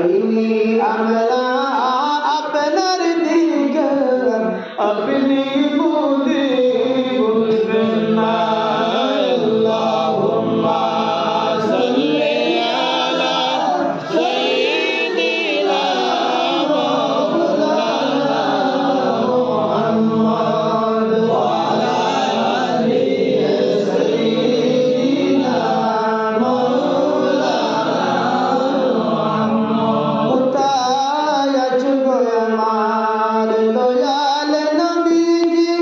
চাইনি আমরা আপনার দিকে আপনি বলে বলবেন না আল্লাহুম্মা সাল্লি আলা সাইয়্যিদিনা মাওলানা মুহাম্মদ ওয়া আলা আলি সাইয়্যিদিনা মাওলানা কোথায় আছো গো আমার দয়াল নবীজি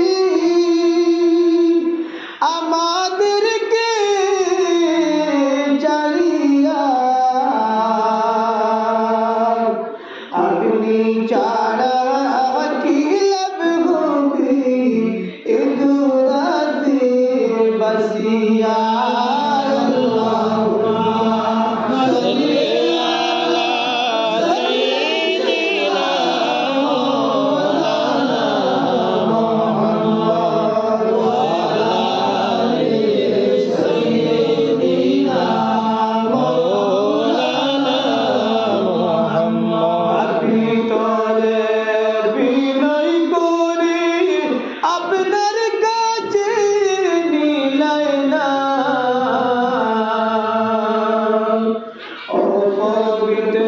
আমাদেরকে জানিয়া আপনি ছাড়া কি লাভ হবে এ দুরাতে বসিয়া আল্লাহুম্মা সাল্লি আলা সাইয়্যিদিনা মাওলানা মুহাম্মদ ওয়া আলা আলি সাইয়্যিদিনা মাওলানা মুহাম্মদ আপনি তলে বিনয় করে আপনার কাছে নিলাই না ও পবিত্র